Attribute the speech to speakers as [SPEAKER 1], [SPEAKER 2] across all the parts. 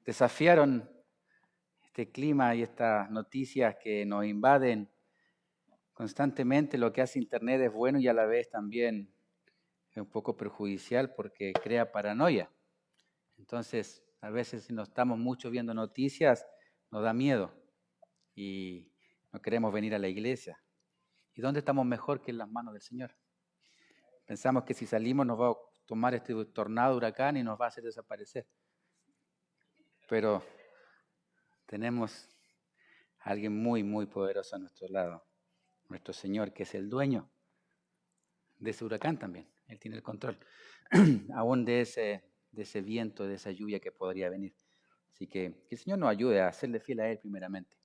[SPEAKER 1] desafiaron este clima y estas noticias que nos invaden constantemente. Lo que hace Internet es bueno y a la vez también es un poco perjudicial porque crea paranoia. Entonces, a veces si no estamos mucho viendo noticias, nos da miedo y no queremos venir a la iglesia. ¿Y dónde estamos mejor que en las manos del Señor? Pensamos que si salimos nos va a tomar este tornado, huracán y nos va a hacer desaparecer. Pero tenemos a alguien muy, muy poderoso a nuestro lado, nuestro Señor, que es el dueño de ese huracán también. Él tiene el control, aún de ese viento, de esa lluvia que podría venir. Así que el Señor nos ayude a serle fiel a Él primeramente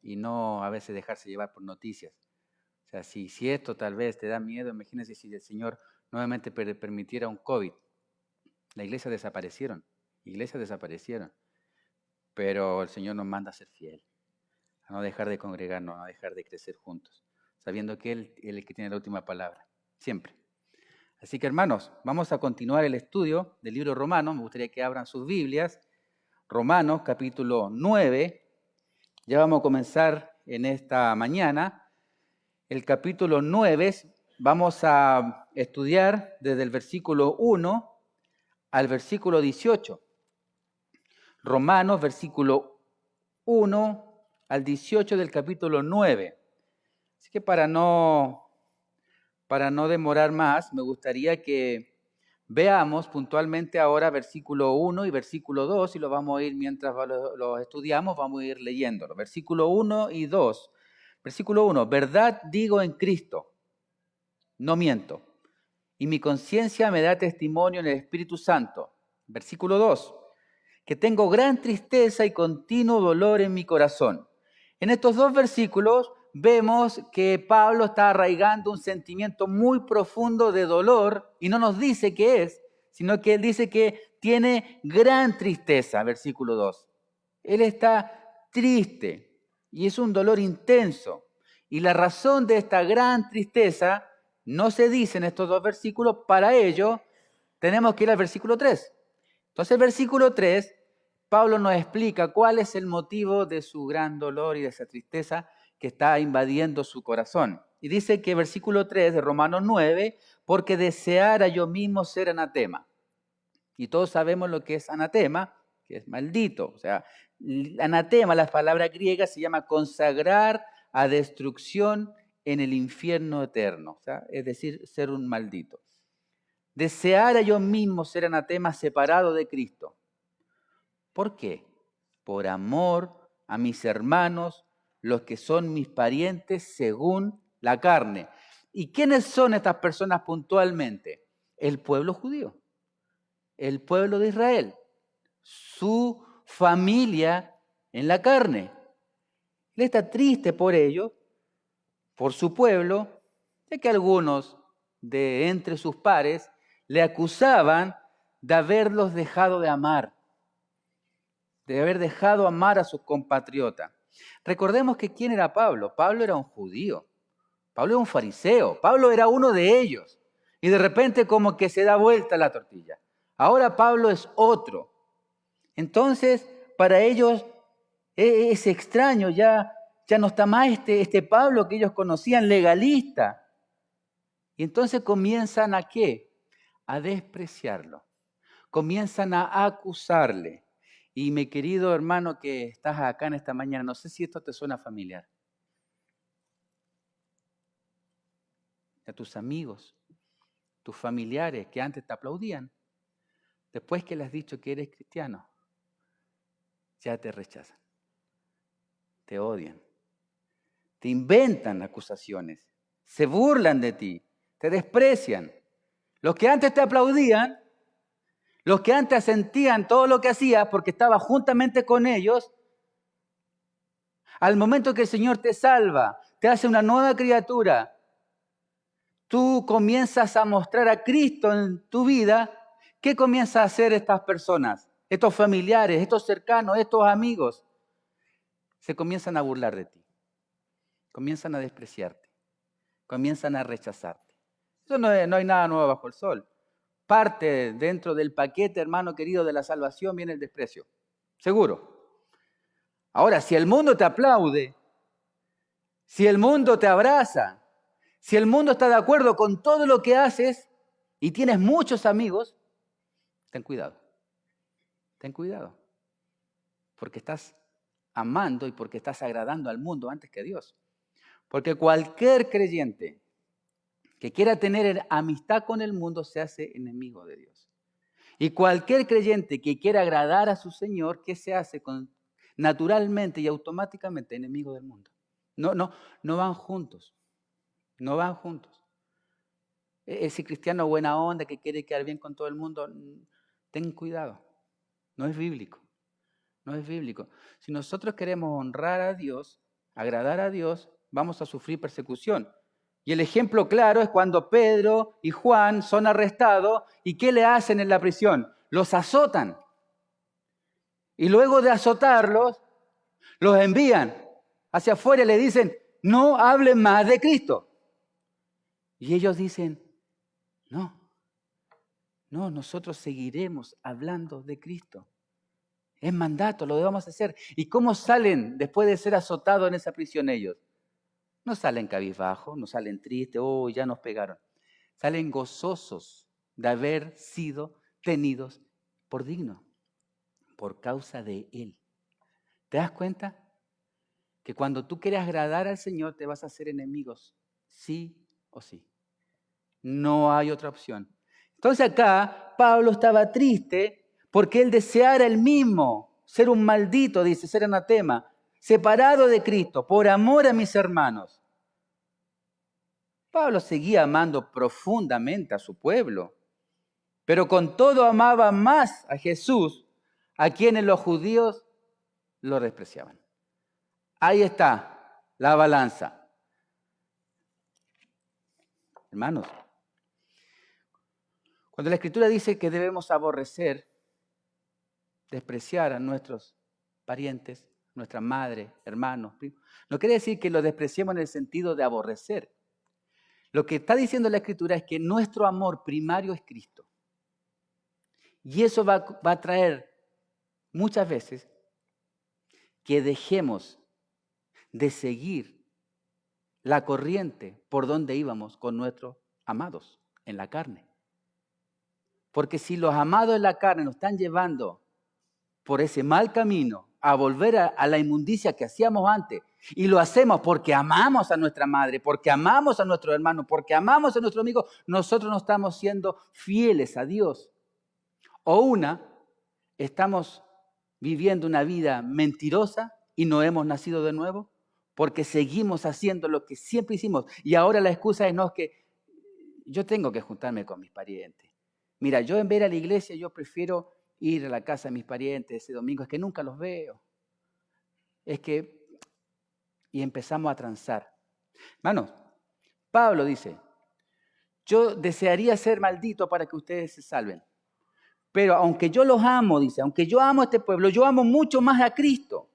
[SPEAKER 1] y no a veces dejarse llevar por noticias. O sea, si esto tal vez te da miedo, imagínense si el Señor nuevamente permitiera un COVID. Las iglesias desaparecieron, pero el Señor nos manda a ser fiel, a no dejar de congregarnos, a no dejar de crecer juntos, sabiendo que Él es el que tiene la última palabra, siempre. Así que hermanos, vamos a continuar el estudio del libro Romanos. Me gustaría que abran sus Biblias. Romanos capítulo 9. Ya vamos a comenzar en esta mañana. El capítulo 9 vamos a estudiar desde el versículo 1 al versículo 18. Romanos, versículo 1 al 18 del capítulo 9. Así que para no demorar más, me gustaría que veamos puntualmente ahora versículo 1 y versículo 2, y lo vamos a ir mientras lo estudiamos, vamos a ir leyéndolo. Versículo 1 y 2. Versículo 1, verdad digo en Cristo, no miento, y mi conciencia me da testimonio en el Espíritu Santo. Versículo 2, que tengo gran tristeza y continuo dolor en mi corazón. En estos dos versículos vemos que Pablo está arraigando un sentimiento muy profundo de dolor y no nos dice qué es, sino que él dice que tiene gran tristeza, versículo 2. Él está triste y es un dolor intenso. Y la razón de esta gran tristeza no se dice en estos dos versículos. Para ello tenemos que ir al versículo 3. Entonces el versículo 3, Pablo nos explica cuál es el motivo de su gran dolor y de esa tristeza que está invadiendo su corazón. Y dice que versículo 3 de Romanos 9, porque deseara yo mismo ser anatema. Y todos sabemos lo que es anatema, que es maldito. O sea, anatema, la palabra griega, se llama consagrar a destrucción en el infierno eterno. O sea, es decir, ser un maldito. Deseara yo mismo ser anatema separado de Cristo. ¿Por qué? Por amor a mis hermanos, los que son mis parientes según la carne. ¿Y quiénes son estas personas puntualmente? El pueblo judío, el pueblo de Israel, su familia en la carne. Él está triste por ello, por su pueblo, ya que algunos de entre sus pares le acusaban de haberlos dejado de amar, de haber dejado amar a sus compatriotas. Recordemos que ¿quién era Pablo? Pablo era un judío, Pablo era un fariseo, Pablo era uno de ellos. Y de repente como que se da vuelta la tortilla. Ahora Pablo es otro. Entonces, para ellos es extraño, ya no está más este Pablo que ellos conocían, legalista. Y entonces comienzan ¿a qué? A despreciarlo. Comienzan a acusarle. Y mi querido hermano que estás acá en esta mañana, no sé si esto te suena familiar. A tus amigos, tus familiares que antes te aplaudían, después que le has dicho que eres cristiano, ya te rechazan, te odian, te inventan acusaciones, se burlan de ti, te desprecian. Los que antes te aplaudían, los que antes asentían todo lo que hacías porque estabas juntamente con ellos, al momento que el Señor te salva, te hace una nueva criatura, tú comienzas a mostrar a Cristo en tu vida. ¿Qué comienzan a hacer estas personas? Estos familiares, estos cercanos, estos amigos, se comienzan a burlar de ti, comienzan a despreciarte, comienzan a rechazarte. Eso no hay nada nuevo bajo el sol. Parte dentro del paquete, hermano querido, de la salvación viene el desprecio. seguro. Ahora, si el mundo te aplaude, si el mundo te abraza, si el mundo está de acuerdo con todo lo que haces y tienes muchos amigos, ten cuidado. Ten cuidado. Porque estás amando y porque estás agradando al mundo antes que a Dios. Porque cualquier creyente que quiera tener amistad con el mundo se hace enemigo de Dios. Y cualquier creyente que quiera agradar a su Señor, ¿qué se hace? Naturalmente y automáticamente enemigo del mundo. No van juntos. No van juntos. Ese cristiano buena onda que quiere quedar bien con todo el mundo, ten cuidado. No es bíblico. No es bíblico. Si nosotros queremos honrar a Dios, agradar a Dios, vamos a sufrir persecución. Y el ejemplo claro es cuando Pedro y Juan son arrestados y ¿qué le hacen en la prisión? Los azotan. Y luego de azotarlos, los envían hacia afuera y le dicen, no hablen más de Cristo. Y ellos dicen, no, nosotros seguiremos hablando de Cristo. Es mandato, lo debemos hacer. ¿Y cómo salen después de ser azotados en esa prisión ellos? No salen cabizbajos, no salen tristes, ya nos pegaron. Salen gozosos de haber sido tenidos por dignos, por causa de Él. ¿Te das cuenta? Que cuando tú quieres agradar al Señor te vas a hacer enemigos, sí o sí. No hay otra opción. Entonces acá Pablo estaba triste porque él deseara él mismo ser un maldito, dice, ser anatema, separado de Cristo, por amor a mis hermanos. Pablo seguía amando profundamente a su pueblo, pero con todo amaba más a Jesús, a quienes los judíos lo despreciaban. Ahí está la balanza. Hermanos, cuando la Escritura dice que debemos aborrecer, despreciar a nuestros parientes, nuestra madre, hermanos, primos, no quiere decir que lo despreciemos en el sentido de aborrecer. Lo que está diciendo la Escritura es que nuestro amor primario es Cristo. Y eso va a traer muchas veces que dejemos de seguir la corriente por donde íbamos con nuestros amados en la carne. Porque si los amados en la carne nos están llevando por ese mal camino a volver a la inmundicia que hacíamos antes, y lo hacemos porque amamos a nuestra madre, porque amamos a nuestro hermano, porque amamos a nuestro amigo, nosotros no estamos siendo fieles a Dios. O estamos viviendo una vida mentirosa y no hemos nacido de nuevo porque seguimos haciendo lo que siempre hicimos. Y ahora la excusa es, no, es que yo tengo que juntarme con mis parientes. Mira, yo en ver a la iglesia, yo prefiero ir a la casa de mis parientes ese domingo, es que nunca los veo. Y empezamos a transar. Hermanos, Pablo dice, yo desearía ser maldito para que ustedes se salven. Pero aunque yo los amo, dice, aunque yo amo a este pueblo, yo amo mucho más a Cristo.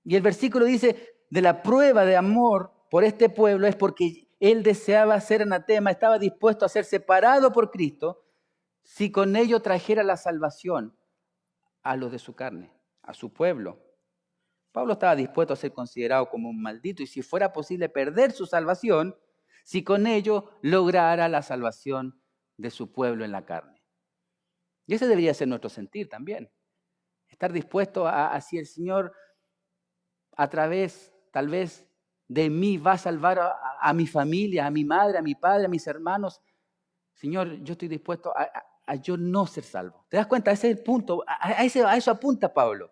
[SPEAKER 1] Y el versículo dice, de la prueba de amor por este pueblo es porque él deseaba ser anatema, estaba dispuesto a ser separado por Cristo si con ello trajera la salvación a los de su carne, a su pueblo. Pablo estaba dispuesto a ser considerado como un maldito y si fuera posible perder su salvación, si con ello lograra la salvación de su pueblo en la carne. Y ese debería ser nuestro sentir también. Estar dispuesto a si el Señor a través, tal vez, de mí va a salvar a mi familia, a mi madre, a mi padre, a mis hermanos. Señor, yo estoy dispuesto a yo no ser salvo. ¿Te das cuenta? Ese es el punto. A eso apunta Pablo.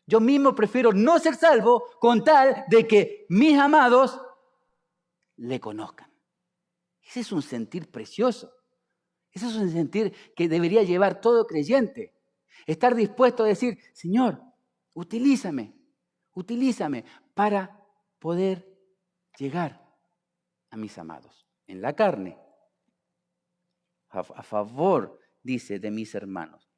[SPEAKER 1] Yo mismo prefiero no ser salvo con tal de que mis amados le conozcan. Ese es un sentir precioso. Ese es un sentir que debería llevar todo creyente. Estar dispuesto a decir, Señor, utilízame para poder llegar a mis amados en la carne. A favor, dice, de mis hermanos.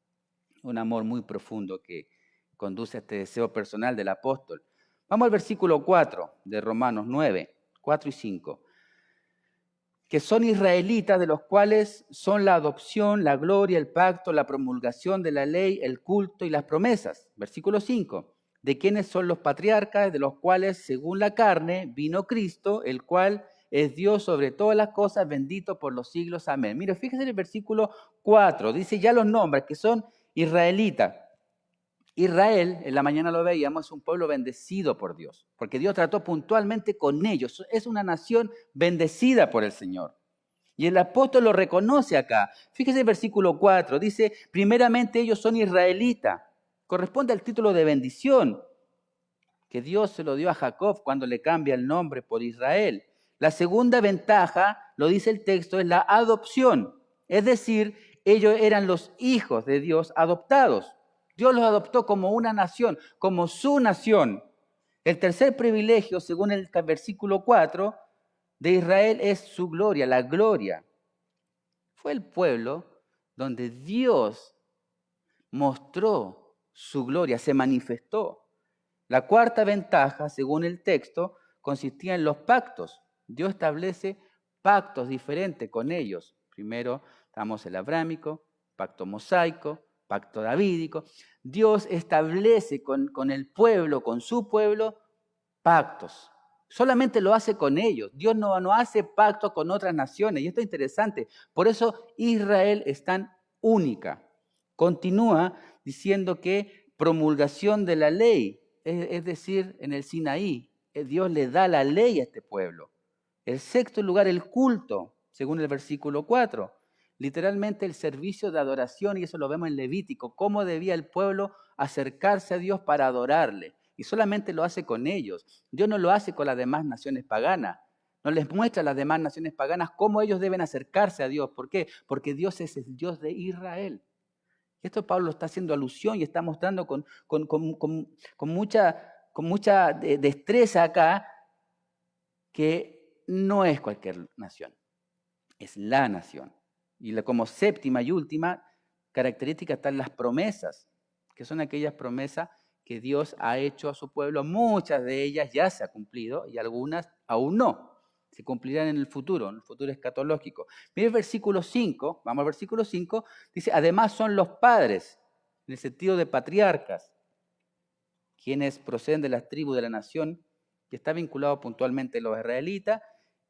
[SPEAKER 1] Un amor muy profundo que conduce a este deseo personal del apóstol. Vamos al versículo 4 de Romanos 9, 4 y 5. que son israelitas, de los cuales son la adopción, la gloria, el pacto, la promulgación de la ley, el culto y las promesas. Versículo 5. De quienes son los patriarcas, de los cuales, según la carne, vino Cristo, el cual es Dios sobre todas las cosas, bendito por los siglos. Amén. Mire, fíjese en el versículo 4, dice ya los nombres, que son israelitas. Israel, en la mañana lo veíamos, es un pueblo bendecido por Dios, porque Dios trató puntualmente con ellos. Es una nación bendecida por el Señor. Y el apóstol lo reconoce acá. Fíjese el versículo 4, dice, primeramente ellos son israelitas. Corresponde al título de bendición que Dios se lo dio a Jacob cuando le cambia el nombre por Israel. La segunda ventaja, lo dice el texto, es la adopción. Es decir, ellos eran los hijos de Dios adoptados. Dios los adoptó como una nación, como su nación. El tercer privilegio, según el versículo 4, de Israel es su gloria, la gloria. Fue el pueblo donde Dios mostró su gloria, se manifestó. La cuarta ventaja, según el texto, consistía en los pactos. Dios establece pactos diferentes con ellos. Primero estamos el abrámico, pacto mosaico, pacto davídico. Dios establece con el pueblo, con su pueblo, pactos. Solamente lo hace con ellos. Dios no hace pacto con otras naciones. Y esto es interesante. Por eso Israel es tan única. Continúa diciendo que promulgación de la ley, es decir, en el Sinaí, Dios le da la ley a este pueblo. El sexto lugar, el culto, según el versículo 4. Literalmente el servicio de adoración, y eso lo vemos en Levítico, cómo debía el pueblo acercarse a Dios para adorarle. Y solamente lo hace con ellos. Dios no lo hace con las demás naciones paganas. No les muestra a las demás naciones paganas cómo ellos deben acercarse a Dios. ¿Por qué? Porque Dios es el Dios de Israel. Esto Pablo está haciendo alusión y está mostrando con mucha destreza acá que no es cualquier nación, es la nación. Y como séptima y última característica están las promesas, que son aquellas promesas que Dios ha hecho a su pueblo. Muchas de ellas ya se han cumplido y algunas aún no. Se cumplirán en el futuro escatológico. Mire el versículo 5, vamos al versículo 5, dice, además son los padres, en el sentido de patriarcas, quienes proceden de las tribus de la nación, que está vinculado puntualmente a los israelitas,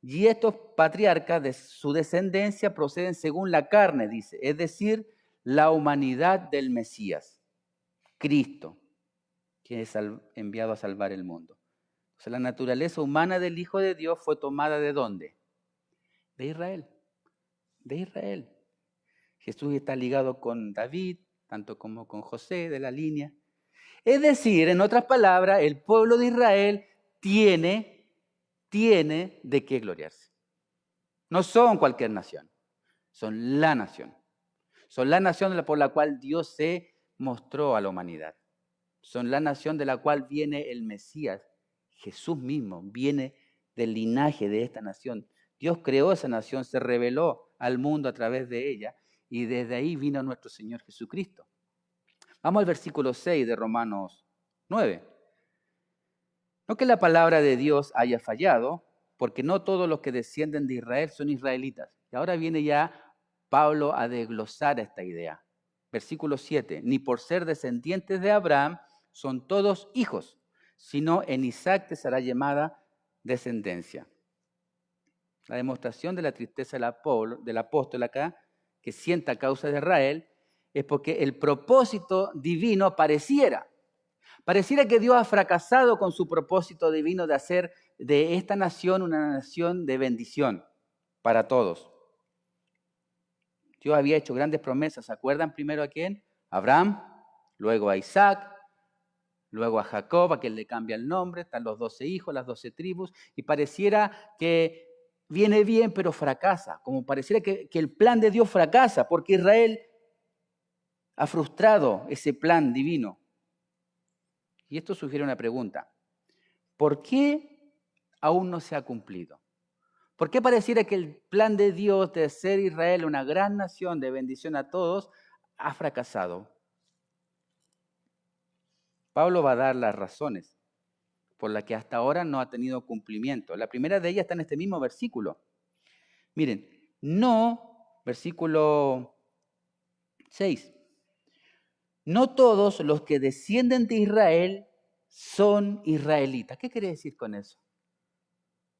[SPEAKER 1] y estos patriarcas de su descendencia proceden según la carne, dice, es decir, la humanidad del Mesías, Cristo, que es enviado a salvar el mundo. O sea, la naturaleza humana del Hijo de Dios fue tomada ¿de dónde? De Israel. De Israel. Jesús está ligado con David, tanto como con José de la línea. Es decir, en otras palabras, el pueblo de Israel tiene de qué gloriarse. No son cualquier nación, son la nación. Son la nación por la cual Dios se mostró a la humanidad. Son la nación de la cual viene el Mesías. Jesús mismo viene del linaje de esta nación. Dios creó esa nación, se reveló al mundo a través de ella y desde ahí vino nuestro Señor Jesucristo. Vamos al versículo 6 de Romanos 9. No que la palabra de Dios haya fallado, porque no todos los que descienden de Israel son israelitas. Y ahora viene ya Pablo a desglosar esta idea. Versículo 7. Ni por ser descendientes de Abraham son todos hijos, sino en Isaac te será llamada descendencia. La demostración de la tristeza del apóstol acá, que sienta a causa de Israel, es porque el propósito divino pareciera que Dios ha fracasado con su propósito divino de hacer de esta nación una nación de bendición para todos. Dios había hecho grandes promesas. ¿Se acuerdan primero a quién? A Abraham, luego a Isaac, luego a Jacob, a quien le cambia el nombre. Están los 12 hijos, las 12 tribus. Y pareciera que viene bien, pero fracasa. Como pareciera que el plan de Dios fracasa, porque Israel ha frustrado ese plan divino. Y esto sugiere una pregunta. ¿Por qué aún no se ha cumplido? ¿Por qué pareciera que el plan de Dios de ser Israel una gran nación de bendición a todos ha fracasado? Pablo va a dar las razones por las que hasta ahora no ha tenido cumplimiento. La primera de ellas está en este mismo versículo. Miren, no, versículo 6, no todos los que descienden de Israel son israelitas. ¿Qué quiere decir con eso?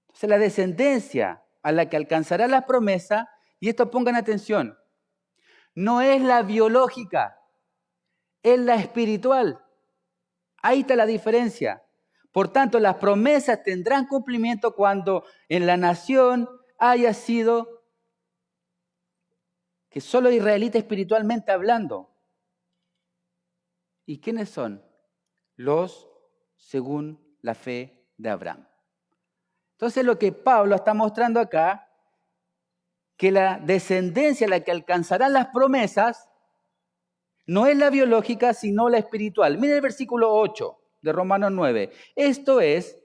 [SPEAKER 1] Entonces, la descendencia a la que alcanzará la promesa, y esto pongan atención, no es la biológica, es la espiritual. Ahí está la diferencia. Por tanto, las promesas tendrán cumplimiento cuando en la nación haya sido que solo israelita espiritualmente hablando. ¿Y quiénes son? Los según la fe de Abraham. Entonces lo que Pablo está mostrando acá, que la descendencia a la que alcanzarán las promesas no es la biológica, sino la espiritual. Miren el versículo 8 de Romanos 9. Esto es,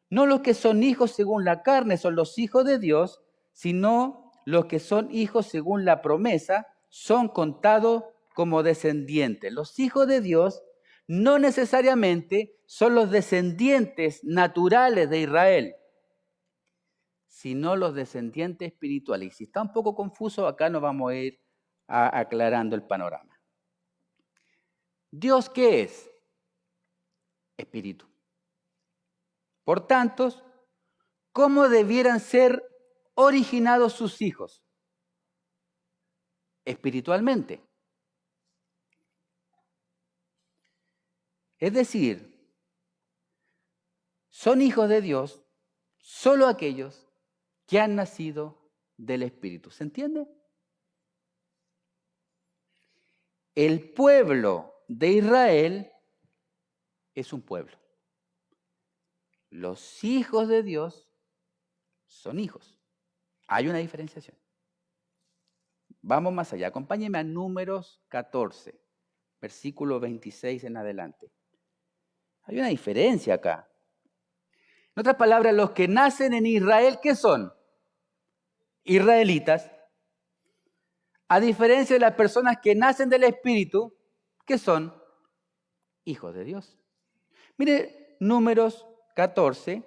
[SPEAKER 1] no los que son hijos según la carne son los hijos de Dios, sino los que son hijos según la promesa son contados como descendientes. Los hijos de Dios no necesariamente son los descendientes naturales de Israel, sino los descendientes espirituales. Y si está un poco confuso, acá nos vamos a ir aclarando el panorama. ¿Dios qué es? Espíritu. Por tanto, ¿cómo debieran ser originados sus hijos? Espiritualmente. Es decir, son hijos de Dios solo aquellos que han nacido del Espíritu. ¿Se entiende? El pueblo de Israel es un pueblo. Los hijos de Dios son hijos. Hay una diferenciación. Vamos más allá. Acompáñenme a Números 14, versículo 26 en adelante. Hay una diferencia acá. En otras palabras, los que nacen en Israel, ¿qué son? Israelitas. A diferencia de las personas que nacen del Espíritu, ¿qué son? Hijos de Dios. Mire, Números 14,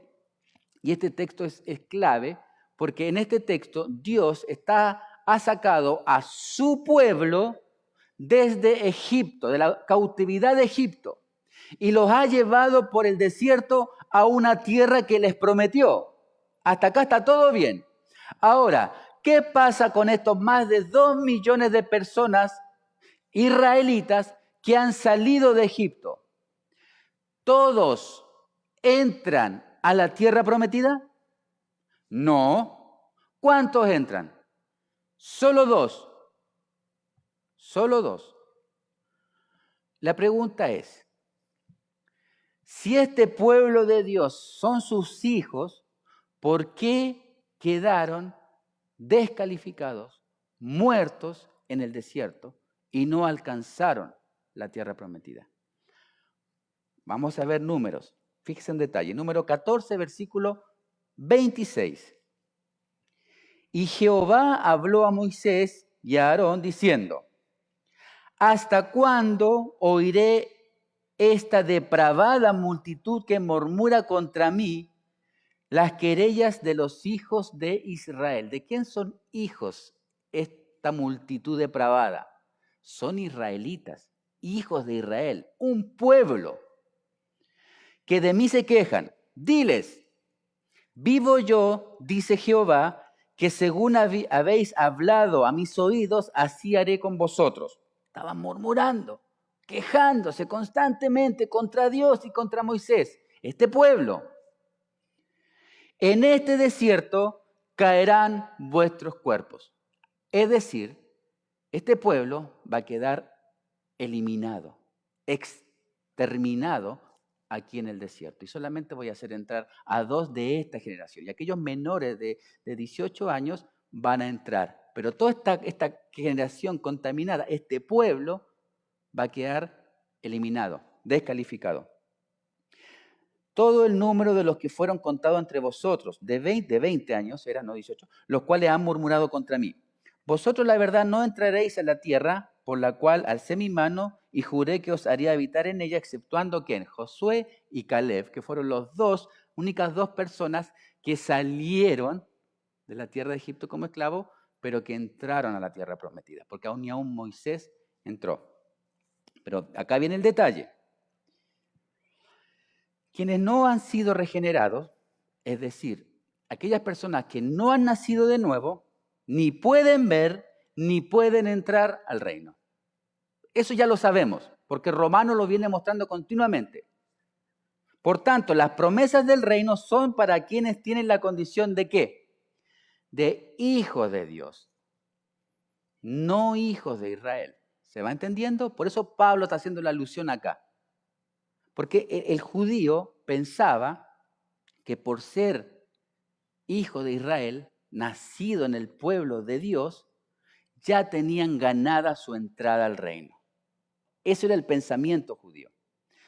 [SPEAKER 1] y este texto es clave, porque en este texto Dios ha sacado a su pueblo desde Egipto, de la cautividad de Egipto, y los ha llevado por el desierto a una tierra que les prometió. Hasta acá está todo bien. Ahora, ¿qué pasa con estos más de 2 millones de personas israelitas que han salido de Egipto? ¿Todos entran a la tierra prometida? No. ¿Cuántos entran? Solo 2. Solo 2. La pregunta es, si este pueblo de Dios son sus hijos, ¿por qué quedaron descalificados, muertos en el desierto y no alcanzaron la tierra prometida? Vamos a ver números. Fíjense en detalle. Número 14, versículo 26. Y Jehová habló a Moisés y a Aarón diciendo, ¿hasta cuándo oiré esta depravada multitud que murmura contra mí las querellas de los hijos de Israel? ¿De quién son hijos esta multitud depravada? Son israelitas, hijos de Israel, un pueblo que de mí se quejan. Diles, vivo yo, dice Jehová, que según habéis hablado a mis oídos, así haré con vosotros. Estaban murmurando, quejándose constantemente contra Dios y contra Moisés. Este pueblo, en este desierto caerán vuestros cuerpos. Es decir, este pueblo va a quedar eliminado, exterminado aquí en el desierto. Y solamente voy a hacer entrar a 2 de esta generación. Y aquellos menores de 18 años van a entrar. Pero toda esta generación contaminada, este pueblo, va a quedar eliminado, descalificado. Todo el número de los que fueron contados entre vosotros, de 20 años, eran, no 18, los cuales han murmurado contra mí. Vosotros la verdad no entraréis en la tierra por la cual alcé mi mano y juré que os haría habitar en ella, exceptuando ¿quién? Josué y Caleb, que fueron únicas 2 personas que salieron de la tierra de Egipto como esclavos, pero que entraron a la tierra prometida, porque aún ni aún Moisés entró. Pero acá viene el detalle. Quienes no han sido regenerados, es decir, aquellas personas que no han nacido de nuevo, ni pueden ver, ni pueden entrar al reino. Eso ya lo sabemos, porque Romanos lo viene mostrando continuamente. Por tanto, las promesas del reino son para quienes tienen la condición de ¿qué? De hijos de Dios, no hijos de Israel. ¿Se va entendiendo? Por eso Pablo está haciendo la alusión acá. Porque el judío pensaba que por ser hijo de Israel, nacido en el pueblo de Dios, ya tenían ganada su entrada al reino. Eso era el pensamiento judío.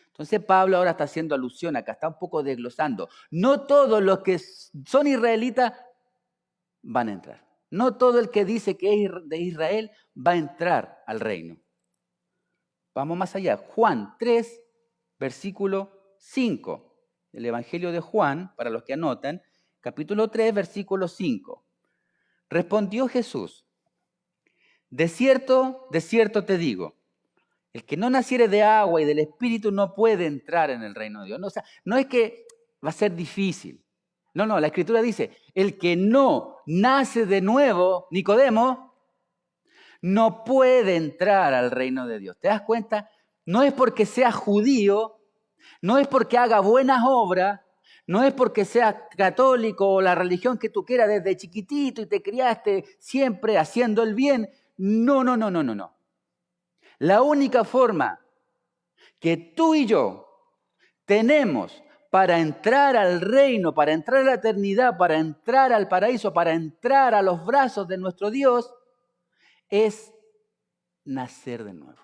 [SPEAKER 1] Entonces Pablo ahora está haciendo alusión acá, está un poco desglosando. No todos los que son israelitas van a entrar. No todo el que dice que es de Israel va a entrar al reino. Vamos más allá. Juan 3, versículo 5. El Evangelio de Juan, para los que anotan, capítulo 3, versículo 5. Respondió Jesús: de cierto te digo, el que no naciere de agua y del Espíritu no puede entrar en el reino de Dios. No, o sea, no es que va a ser difícil. No, la Escritura dice, el que no nace de nuevo, Nicodemo, no puede entrar al reino de Dios. ¿Te das cuenta? No es porque sea judío, no es porque haga buenas obras, no es porque seas católico o la religión que tú quieras desde chiquitito y te criaste siempre haciendo el bien. No. La única forma que tú y yo tenemos para entrar al reino, para entrar a la eternidad, para entrar al paraíso, para entrar a los brazos de nuestro Dios, es nacer de nuevo.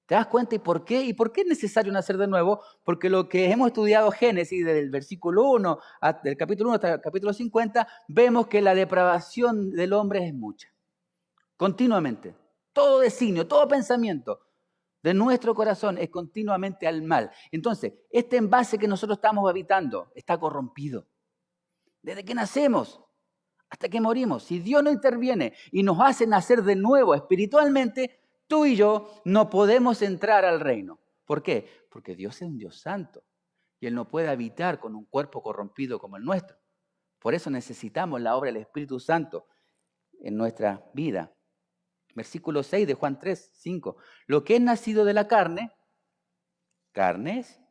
[SPEAKER 1] ¿Te das cuenta? ¿Y por qué? ¿Y por qué es necesario nacer de nuevo? Porque lo que hemos estudiado Génesis, desde el versículo 1, del capítulo 1 hasta el capítulo 50, vemos que la depravación del hombre es mucha. Continuamente. Todo designio, todo pensamiento de nuestro corazón es continuamente al mal. Entonces, este envase que nosotros estamos habitando está corrompido. Desde que nacemos hasta que morimos. Si Dios no interviene y nos hace nacer de nuevo espiritualmente, tú y yo no podemos entrar al reino. ¿Por qué? Porque Dios es un Dios santo y Él no puede habitar con un cuerpo corrompido como el nuestro. Por eso necesitamos la obra del Espíritu Santo en nuestra vida. Versículo 6 de Juan 3, 5. Lo que es nacido de la carne, carne es.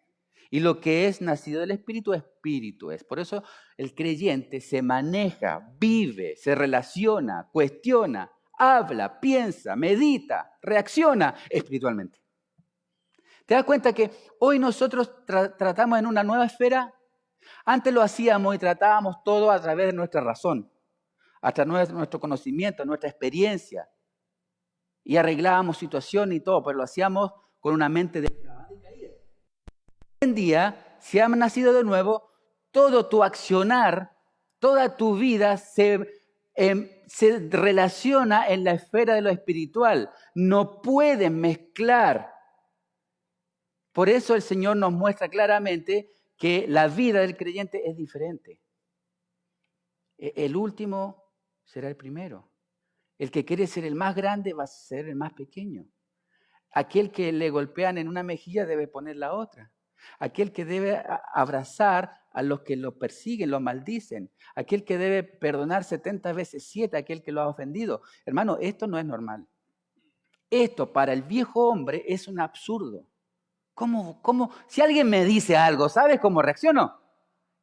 [SPEAKER 1] Y lo que es nacido del Espíritu, Espíritu es. Por eso el creyente se maneja, vive, se relaciona, cuestiona, habla, piensa, medita, reacciona espiritualmente. ¿Te das cuenta que hoy nosotros tratamos en una nueva esfera? Antes lo hacíamos y tratábamos todo a través de nuestra razón, a través de nuestro conocimiento, nuestra experiencia. Y arreglábamos situaciones y todo, pero lo hacíamos con una mente depravada y caída. Hoy en día, si has nacido de nuevo, todo tu accionar, toda tu vida se relaciona en la esfera de lo espiritual. No puedes mezclar. Por eso el Señor nos muestra claramente que la vida del creyente es diferente. El último será el primero. El que quiere ser el más grande va a ser el más pequeño. Aquel que le golpean en una mejilla debe poner la otra. Aquel que debe abrazar a los que lo persiguen, lo maldicen. Aquel que debe perdonar 70 veces 7 a aquel que lo ha ofendido. Hermano, esto no es normal. Esto para el viejo hombre es un absurdo. ¿Cómo? Si alguien me dice algo, ¿sabes cómo reacciono?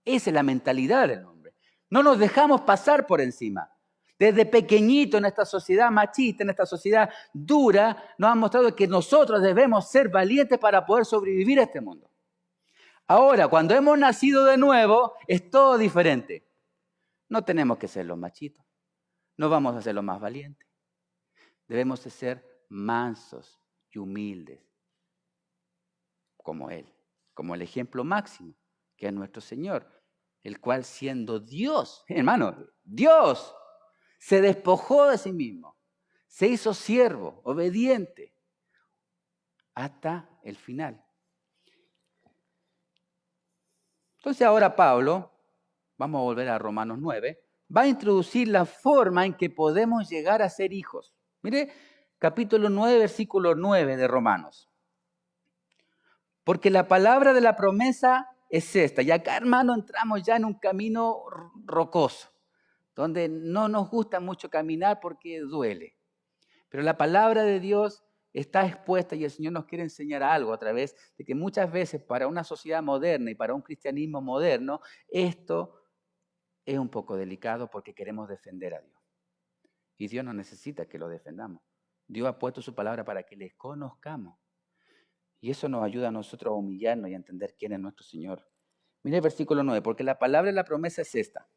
[SPEAKER 1] Esa es la mentalidad del hombre. No nos dejamos pasar por encima. Desde pequeñito en esta sociedad machista, en esta sociedad dura, nos han mostrado que nosotros debemos ser valientes para poder sobrevivir a este mundo. Ahora, cuando hemos nacido de nuevo, es todo diferente. No tenemos que ser los machitos. No vamos a ser los más valientes. Debemos de ser mansos y humildes, como Él, como el ejemplo máximo, que es nuestro Señor, el cual siendo Dios, hermano, Dios, se despojó de sí mismo, se hizo siervo, obediente, hasta el final. Entonces ahora Pablo, vamos a volver a Romanos 9, va a introducir la forma en que podemos llegar a ser hijos. Mire, capítulo 9, versículo 9 de Romanos. Porque la palabra de la promesa es esta. Y acá, hermano, entramos ya en un camino rocoso, donde no nos gusta mucho caminar porque duele. Pero la palabra de Dios está expuesta y el Señor nos quiere enseñar algo a través de que muchas veces para una sociedad moderna y para un cristianismo moderno, esto es un poco delicado porque queremos defender a Dios. Y Dios no necesita que lo defendamos. Dios ha puesto su palabra para que les conozcamos. Y eso nos ayuda a nosotros a humillarnos y a entender quién es nuestro Señor. Mire el versículo 9, porque la palabra de la promesa es esta.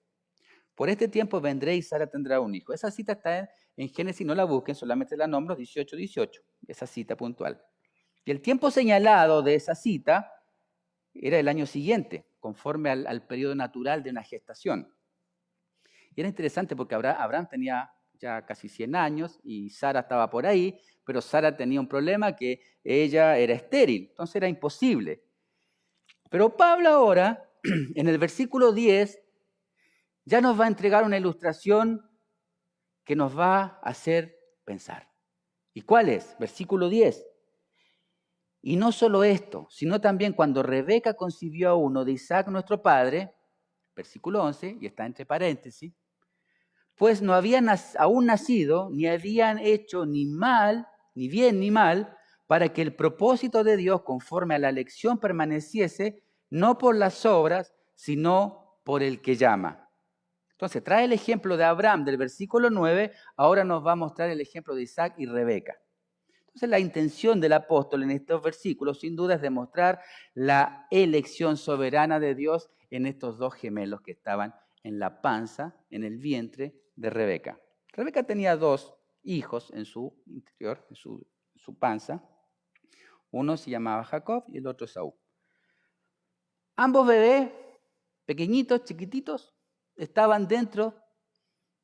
[SPEAKER 1] Por este tiempo vendré y Sara tendrá un hijo. Esa cita está en Génesis, no la busquen, solamente la nombro, 18, esa cita puntual. Y el tiempo señalado de esa cita era el año siguiente, conforme al periodo natural de una gestación. Y era interesante porque Abraham tenía ya casi 100 años y Sara estaba por ahí, pero Sara tenía un problema que ella era estéril, entonces era imposible. Pero Pablo ahora, en el versículo 10, ya nos va a entregar una ilustración que nos va a hacer pensar. ¿Y cuál es? Versículo 10. Y no solo esto, sino también cuando Rebeca concibió a uno de Isaac nuestro padre, versículo 11, y está entre paréntesis, pues no habían aún nacido, ni habían hecho ni mal, ni bien ni mal, para que el propósito de Dios conforme a la elección permaneciese, no por las obras, sino por el que llama. Entonces, trae el ejemplo de Abraham del versículo 9, ahora nos va a mostrar el ejemplo de Isaac y Rebeca. Entonces, la intención del apóstol en estos versículos, sin duda, es demostrar la elección soberana de Dios en estos dos gemelos que estaban en la panza, en el vientre de Rebeca. Rebeca tenía dos hijos en su interior, en su panza. Uno se llamaba Jacob y el otro Esaú. Ambos bebés, pequeñitos, chiquititos, estaban dentro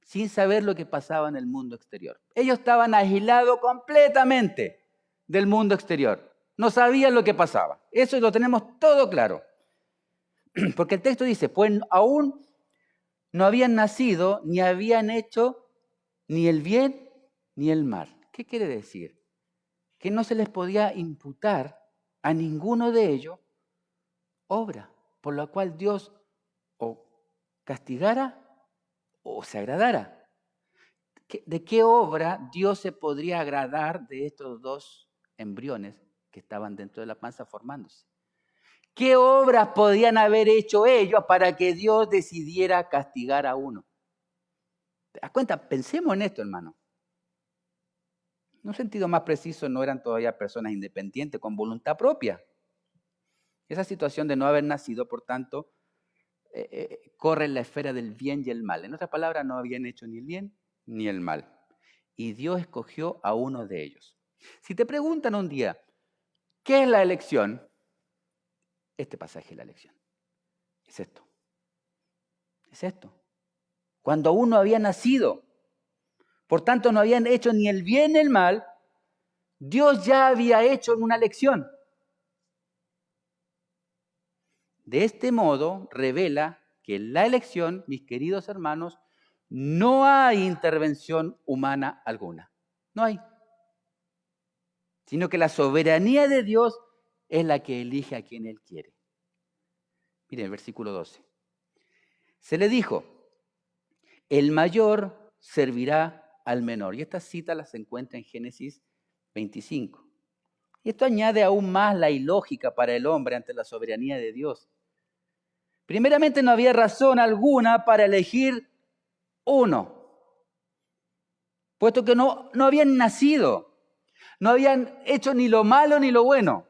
[SPEAKER 1] sin saber lo que pasaba en el mundo exterior. Ellos estaban aislados completamente del mundo exterior. No sabían lo que pasaba. Eso lo tenemos todo claro. Porque el texto dice, pues aún no habían nacido ni habían hecho ni el bien ni el mal. ¿Qué quiere decir? Que no se les podía imputar a ninguno de ellos obra por la cual Dios o castigara o se agradara. ¿De qué obra Dios se podría agradar de estos dos embriones que estaban dentro de la panza formándose? ¿Qué obras podían haber hecho ellos para que Dios decidiera castigar a uno? ¿Te das cuenta? Pensemos en esto, hermano. En un sentido más preciso, no eran todavía personas independientes con voluntad propia. Esa situación de no haber nacido, por tanto, corre en la esfera del bien y el mal. En otras palabras, no habían hecho ni el bien ni el mal. Y Dios escogió a uno de ellos. Si te preguntan un día, ¿qué es la elección? Este pasaje es la elección. Es esto. Es esto. Cuando uno había nacido, por tanto no habían hecho ni el bien ni el mal, Dios ya había hecho una elección. De este modo revela que en la elección, mis queridos hermanos, no hay intervención humana alguna. No hay. Sino que la soberanía de Dios es la que elige a quien Él quiere. Miren el versículo 12. Se le dijo, el mayor servirá al menor. Y esta cita las encuentra en Génesis 25. Y esto añade aún más la ilógica para el hombre ante la soberanía de Dios. Primeramente, no había razón alguna para elegir uno, puesto que no habían nacido, no habían hecho ni lo malo ni lo bueno.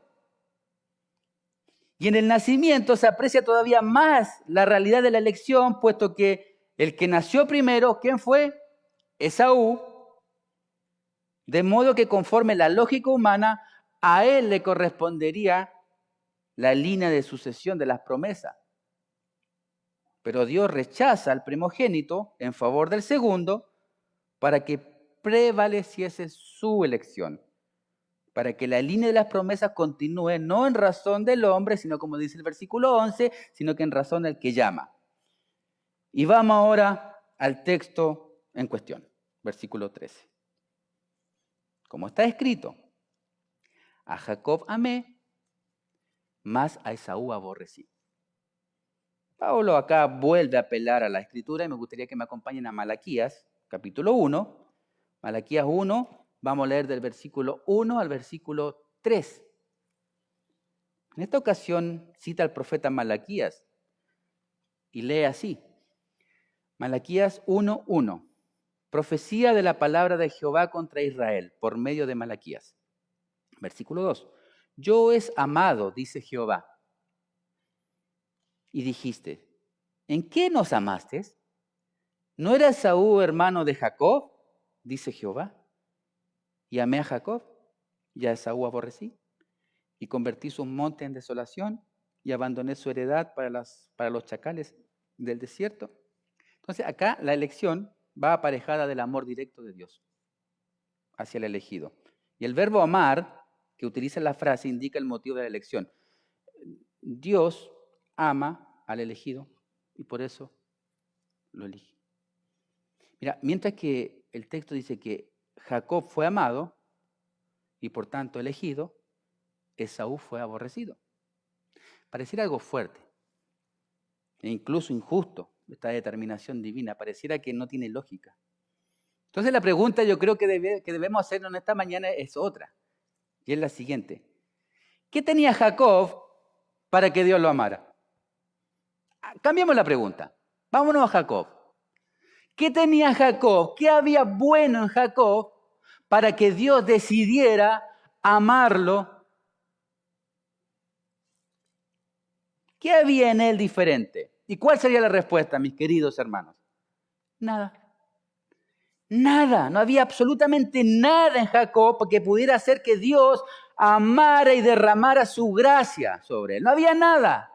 [SPEAKER 1] Y en el nacimiento se aprecia todavía más la realidad de la elección, puesto que el que nació primero, ¿quién fue? Esaú. De modo que conforme la lógica humana, a él le correspondería la línea de sucesión de las promesas. Pero Dios rechaza al primogénito en favor del segundo para que prevaleciese su elección, para que la línea de las promesas continúe no en razón del hombre, sino como dice el versículo 11, sino que en razón del que llama. Y vamos ahora al texto en cuestión, versículo 13. Como está escrito, a Jacob amé, mas a Esaú aborrecí. Pablo acá vuelve a apelar a la Escritura y me gustaría que me acompañen a Malaquías, capítulo 1. Malaquías 1, vamos a leer del versículo 1 al versículo 3. En esta ocasión cita al profeta Malaquías y lee así. Malaquías 1:1. Profecía de la palabra de Jehová contra Israel por medio de Malaquías. Versículo 2. Yo es amado, dice Jehová. Y dijiste, ¿en qué nos amaste? ¿No era Esaú hermano de Jacob? Dice Jehová. Y amé a Jacob, y a Esaú aborrecí. Y convertí sus montes en desolación, y abandoné su heredad para los chacales del desierto. Entonces acá la elección va aparejada del amor directo de Dios hacia el elegido. Y el verbo amar, que utiliza la frase, indica el motivo de la elección. Dios ama al elegido y por eso lo elige. Mira, mientras que el texto dice que Jacob fue amado y por tanto elegido, Esaú fue aborrecido. Pareciera algo fuerte e incluso injusto esta determinación divina. Pareciera que no tiene lógica. Entonces la pregunta yo creo que debemos hacernos en esta mañana es otra. Y es la siguiente. ¿Qué tenía Jacob para que Dios lo amara? Cambiamos la pregunta. Vámonos a Jacob. ¿Qué tenía Jacob? ¿Qué había bueno en Jacob para que Dios decidiera amarlo? ¿Qué había en él diferente? ¿Y cuál sería la respuesta, mis queridos hermanos? Nada. Nada, no había absolutamente nada en Jacob que pudiera hacer que Dios amara y derramara su gracia sobre él. No había nada.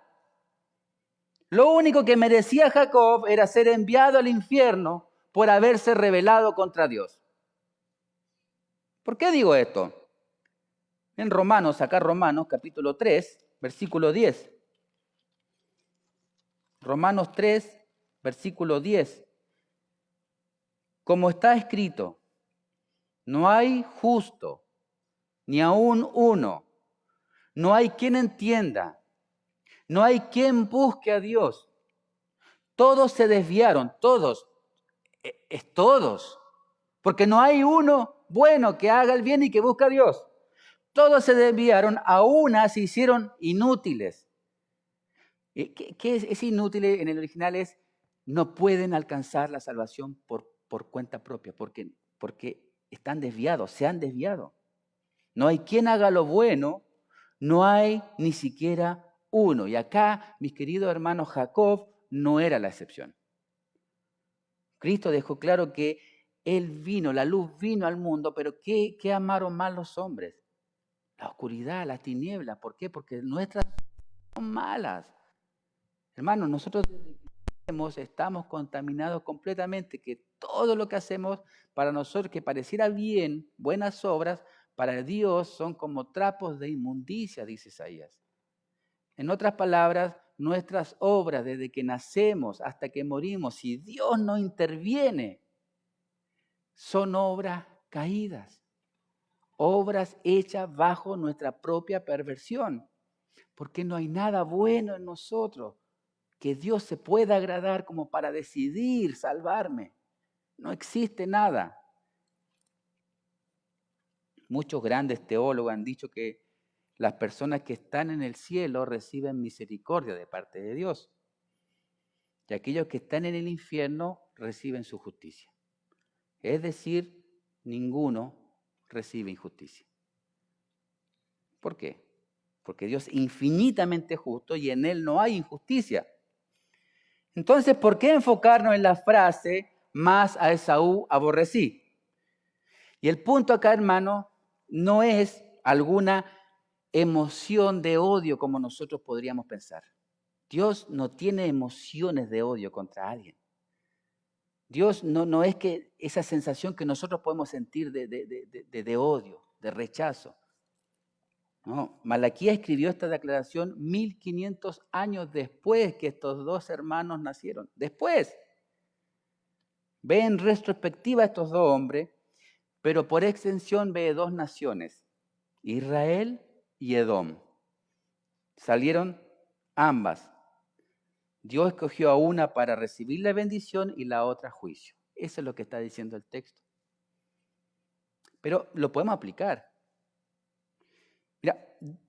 [SPEAKER 1] Lo único que merecía Jacob era ser enviado al infierno por haberse rebelado contra Dios. ¿Por qué digo esto? En Romanos, capítulo 3, versículo 10. Romanos 3, versículo 10. Como está escrito, no hay justo, ni aun uno. No hay quien entienda. No hay quien busque a Dios. Todos se desviaron, todos. Es todos. Porque no hay uno bueno que haga el bien y que busque a Dios. Todos se desviaron, a una se hicieron inútiles. ¿Qué es inútil en el original? Es no pueden alcanzar la salvación por cuenta propia, porque están desviados, se han desviado. No hay quien haga lo bueno, no hay ni siquiera uno. Y acá, mis queridos hermanos, Jacob no era la excepción. Cristo dejó claro que Él vino, la luz vino al mundo, pero ¿qué amaron más los hombres? La oscuridad, las tinieblas. ¿Por qué? Porque nuestras son malas. Hermanos, nosotros estamos contaminados completamente, que todo lo que hacemos para nosotros que pareciera bien, buenas obras, para Dios son como trapos de inmundicia, dice Isaías. En otras palabras, nuestras obras desde que nacemos hasta que morimos, si Dios no interviene, son obras caídas, obras hechas bajo nuestra propia perversión, porque no hay nada bueno en nosotros que Dios se pueda agradar como para decidir salvarme. No existe nada. Muchos grandes teólogos han dicho que las personas que están en el cielo reciben misericordia de parte de Dios. Y aquellos que están en el infierno reciben su justicia. Es decir, ninguno recibe injusticia. ¿Por qué? Porque Dios es infinitamente justo y en Él no hay injusticia. Entonces, ¿por qué enfocarnos en la frase, más a Esaú aborrecí? Y el punto acá, hermano, no es alguna emoción de odio como nosotros podríamos pensar. Dios no tiene emociones de odio contra alguien. Dios no es que esa sensación que nosotros podemos sentir de odio, de rechazo. No, Malaquías escribió esta declaración 1500 años después que estos dos hermanos nacieron. Después. Ve en retrospectiva a estos dos hombres, pero por extensión ve dos naciones, Israel y Edom. Salieron ambas. Dios escogió a una para recibir la bendición y la otra juicio. Eso es lo que está diciendo el texto. Pero lo podemos aplicar. Mira,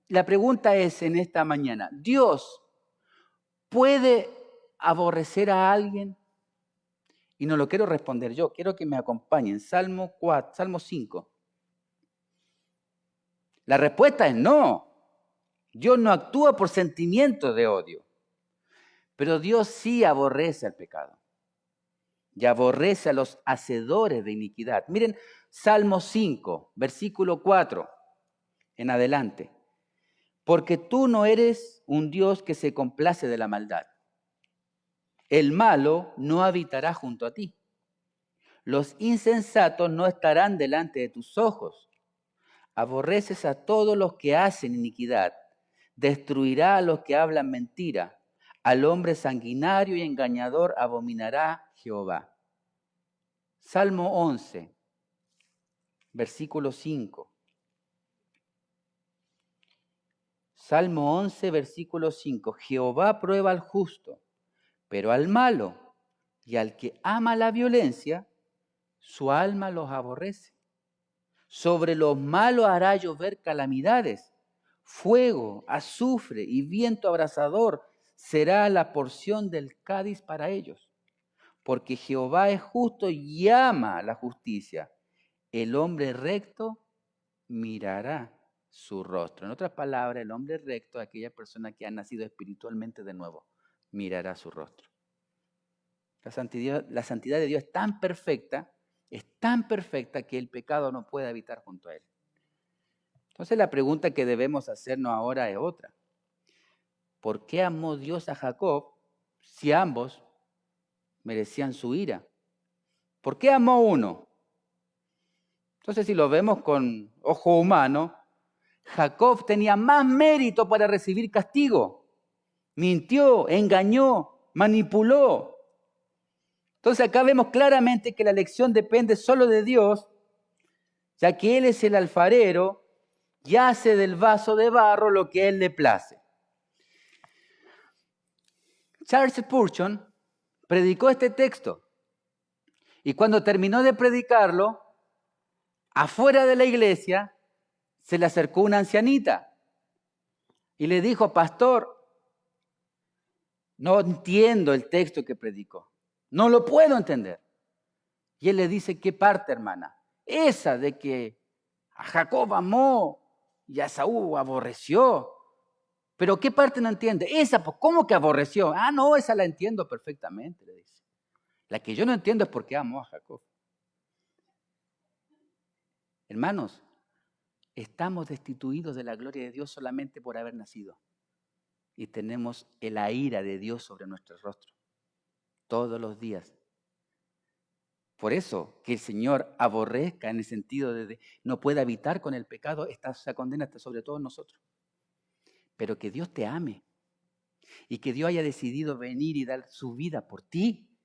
[SPEAKER 1] la pregunta es en esta mañana, ¿Dios puede aborrecer a alguien? Y no lo quiero responder yo, quiero que me acompañen. Salmo 5. La respuesta es no. Dios no actúa por sentimientos de odio. Pero Dios sí aborrece al pecado. Y aborrece a los hacedores de iniquidad. Miren, Salmo 5, versículo 4 en adelante. Porque tú no eres un Dios que se complace de la maldad. El malo no habitará junto a ti. Los insensatos no estarán delante de tus ojos. Aborreces a todos los que hacen iniquidad. Destruirá a los que hablan mentira. Al hombre sanguinario y engañador abominará Jehová. Salmo 11, versículo 5. Salmo 11, versículo 5. Jehová prueba al justo, pero al malo y al que ama la violencia, su alma los aborrece. Sobre los malos hará llover calamidades. Fuego, azufre y viento abrasador será la porción del Cádiz para ellos. Porque Jehová es justo y ama la justicia. El hombre recto mirará su rostro. En otras palabras, el hombre recto, aquella persona que ha nacido espiritualmente de nuevo, mirará su rostro. La santidad de Dios es tan perfecta que el pecado no puede habitar junto a él. Entonces la pregunta que debemos hacernos ahora es otra. ¿Por qué amó Dios a Jacob si ambos merecían su ira? ¿Por qué amó uno? Entonces, si lo vemos con ojo humano, Jacob tenía más mérito para recibir castigo. Mintió, engañó, manipuló. Entonces acá vemos claramente que la elección depende solo de Dios, ya que Él es el alfarero y hace del vaso de barro lo que a Él le place. Charles Spurgeon predicó este texto y cuando terminó de predicarlo, afuera de la iglesia se le acercó una ancianita y le dijo: pastor, no entiendo el texto que predicó, no lo puedo entender. Y él le dice: ¿qué parte, hermana? Esa de que a Jacob amó y a Esaú aborreció. ¿Pero qué parte no entiende? Esa, pues, ¿cómo que aborreció? Ah, no, esa la entiendo perfectamente, le dice. La que yo no entiendo es por qué amó a Jacob. Hermanos, estamos destituidos de la gloria de Dios solamente por haber nacido. Y tenemos la ira de Dios sobre nuestro rostro todos los días. Por eso que el Señor aborrezca en el sentido de no puede habitar con el pecado, esa condena está sobre todos nosotros. Pero que Dios te ame y que Dios haya decidido venir y dar su vida por ti,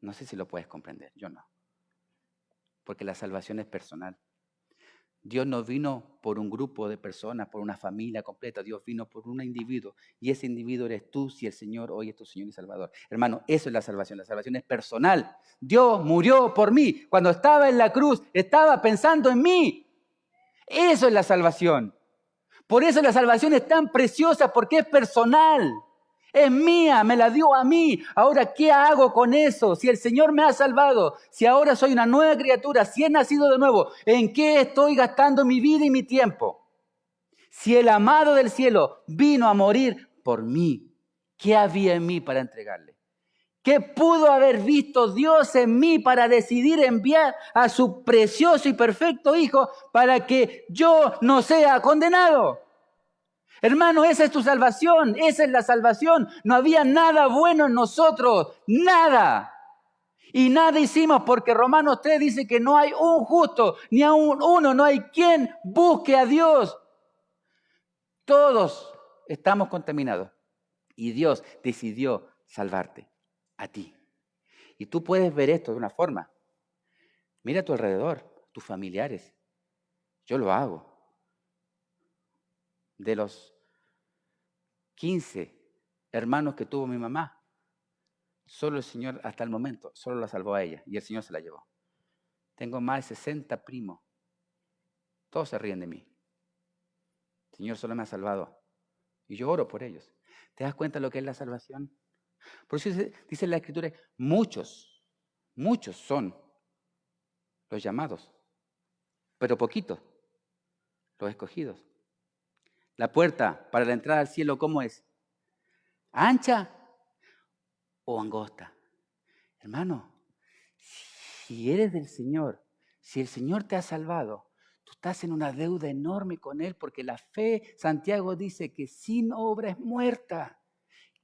[SPEAKER 1] no sé si lo puedes comprender, yo no. Porque la salvación es personal. Dios no vino por un grupo de personas, por una familia completa. Dios vino por un individuo. Y ese individuo eres tú si el Señor hoy es tu Señor y Salvador. Hermano, eso es la salvación. La salvación es personal. Dios murió por mí. Cuando estaba en la cruz, estaba pensando en mí. Eso es la salvación. Por eso la salvación es tan preciosa, porque es personal. Es mía, me la dio a mí. Ahora, ¿qué hago con eso? Si el Señor me ha salvado, si ahora soy una nueva criatura, si he nacido de nuevo, ¿en qué estoy gastando mi vida y mi tiempo? Si el amado del cielo vino a morir por mí, ¿qué había en mí para entregarle? ¿Qué pudo haber visto Dios en mí para decidir enviar a su precioso y perfecto Hijo para que yo no sea condenado? Hermano, esa es tu salvación, esa es la salvación. No había nada bueno en nosotros, nada. Y nada hicimos porque Romanos 3 dice que no hay un justo, ni aún uno, no hay quien busque a Dios. Todos estamos contaminados y Dios decidió salvarte a ti. Y tú puedes ver esto de una forma. Mira a tu alrededor, tus familiares. Yo lo hago. De los 15 hermanos que tuvo mi mamá, solo el Señor hasta el momento, solo la salvó a ella y el Señor se la llevó. Tengo más de 60 primos. Todos se ríen de mí. El Señor solo me ha salvado. Y yo oro por ellos. ¿Te das cuenta de lo que es la salvación? Por eso dice la Escritura, muchos son los llamados, pero poquitos los escogidos. La puerta para la entrada al cielo, ¿cómo es? ¿Ancha o angosta? Hermano, si eres del Señor, si el Señor te ha salvado, tú estás en una deuda enorme con Él, porque la fe, Santiago dice que sin obra es muerta.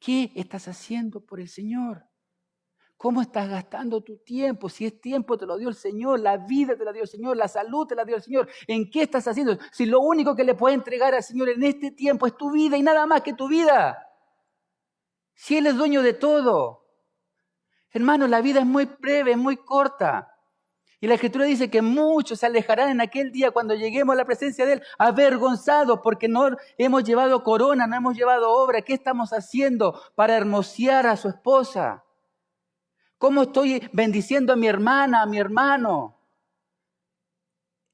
[SPEAKER 1] ¿Qué estás haciendo por el Señor? ¿Cómo estás gastando tu tiempo? Si es tiempo te lo dio el Señor, la vida te la dio el Señor, la salud te la dio el Señor. ¿En qué estás haciendo? Si lo único que le puedes entregar al Señor en este tiempo es tu vida y nada más que tu vida. Si Él es dueño de todo. Hermano, la vida es muy breve, es muy corta. Y la Escritura dice que muchos se alejarán en aquel día cuando lleguemos a la presencia de Él, avergonzados porque no hemos llevado corona, no hemos llevado obra. ¿Qué estamos haciendo para hermosear a su esposa? ¿Cómo estoy bendiciendo a mi hermana, a mi hermano?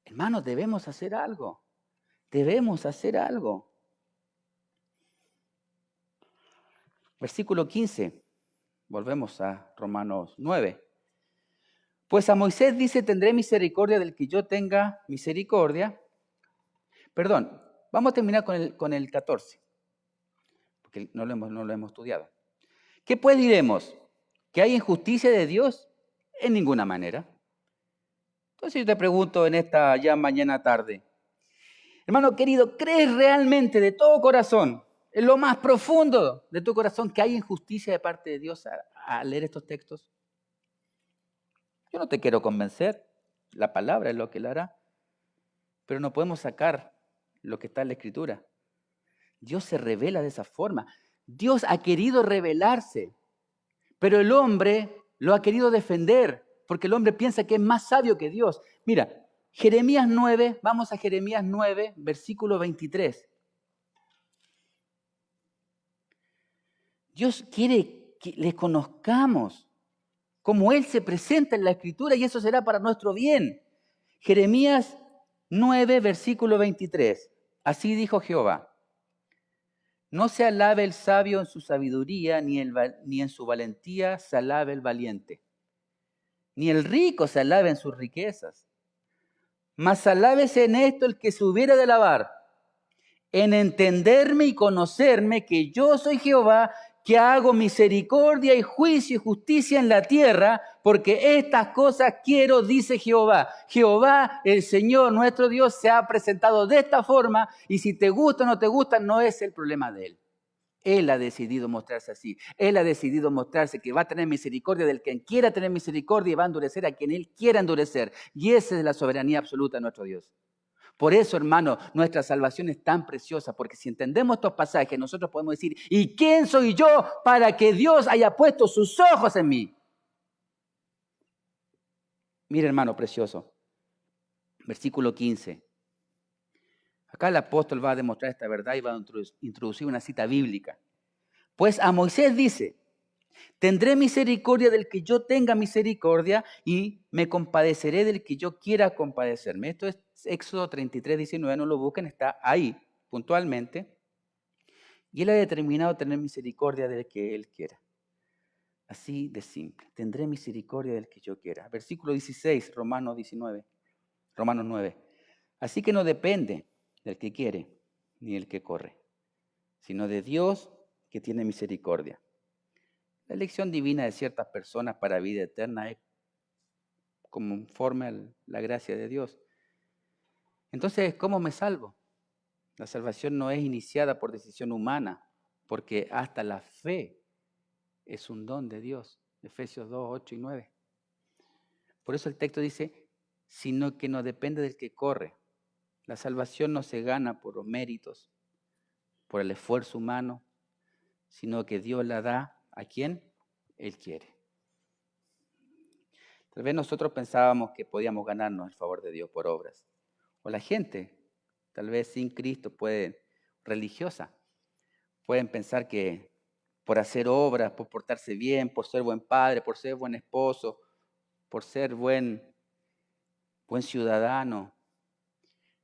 [SPEAKER 1] Hermanos, debemos hacer algo. Debemos hacer algo. Versículo 15. Volvemos a Romanos 9. Pues a Moisés dice, tendré misericordia del que yo tenga misericordia. Perdón, vamos a terminar con el 14, porque no lo hemos estudiado. ¿Qué pues diremos? ¿Que hay injusticia de Dios? En ninguna manera. Entonces yo te pregunto en esta ya mañana tarde, hermano querido, ¿crees realmente de todo corazón, en lo más profundo de tu corazón, que hay injusticia de parte de Dios al leer estos textos? Yo no te quiero convencer, la palabra es lo que la hará, pero no podemos sacar lo que está en la Escritura. Dios se revela de esa forma. Dios ha querido revelarse, pero el hombre lo ha querido defender, porque el hombre piensa que es más sabio que Dios. Mira, Jeremías 9, vamos a Jeremías 9, versículo 23. Dios quiere que le conozcamos como Él se presenta en la Escritura y eso será para nuestro bien. Jeremías 9, versículo 23. Así dijo Jehová. No se alabe el sabio en su sabiduría, ni en su valentía se alabe el valiente. Ni el rico se alabe en sus riquezas. Mas alábese en esto el que se hubiera de alabar, en entenderme y conocerme que yo soy Jehová, que hago misericordia y juicio y justicia en la tierra, porque estas cosas quiero, dice Jehová. Jehová, el Señor, nuestro Dios, se ha presentado de esta forma, y si te gusta o no te gusta, no es el problema de Él. Él ha decidido mostrarse así. Él ha decidido mostrarse que va a tener misericordia del quien quiera tener misericordia y va a endurecer a quien Él quiera endurecer. Y esa es la soberanía absoluta de nuestro Dios. Por eso, hermano, nuestra salvación es tan preciosa, porque si entendemos estos pasajes, nosotros podemos decir, ¿y quién soy yo para que Dios haya puesto sus ojos en mí? Mira, hermano precioso, versículo 15. Acá el apóstol va a demostrar esta verdad y va a introducir una cita bíblica. Pues a Moisés dice, tendré misericordia del que yo tenga misericordia y me compadeceré del que yo quiera compadecerme. Esto es Éxodo 33, 19, no lo busquen, está ahí puntualmente. Y Él ha determinado tener misericordia del que Él quiera. Así de simple. Tendré misericordia del que yo quiera. Versículo 16, Romanos 9. Así que no depende del que quiere ni el que corre, sino de Dios que tiene misericordia. La elección divina de ciertas personas para vida eterna es conforme a la gracia de Dios. Entonces, ¿cómo me salvo? La salvación no es iniciada por decisión humana, porque hasta la fe es un don de Dios. Efesios 2, 8 y 9. Por eso el texto dice, sino que no depende del que corre. La salvación no se gana por los méritos, por el esfuerzo humano, sino que Dios la da a quien Él quiere. Tal vez nosotros pensábamos que podíamos ganarnos el favor de Dios por obras. O la gente, tal vez sin Cristo, religiosa, pueden pensar que por hacer obras, por portarse bien, por ser buen padre, por ser buen esposo, por ser buen ciudadano,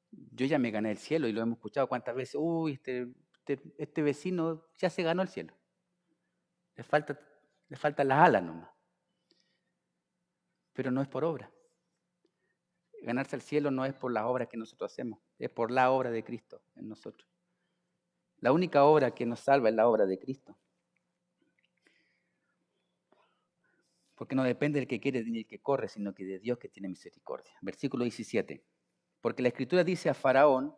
[SPEAKER 1] yo ya me gané el cielo y lo hemos escuchado cuántas veces. Uy, este vecino ya se ganó el cielo. Le faltan las alas nomás. Pero no es por obra. Ganarse el cielo no es por las obras que nosotros hacemos, es por la obra de Cristo en nosotros. La única obra que nos salva es la obra de Cristo. Porque no depende del que quiere ni del que corre, sino que de Dios que tiene misericordia. Versículo 17. Porque la Escritura dice a Faraón: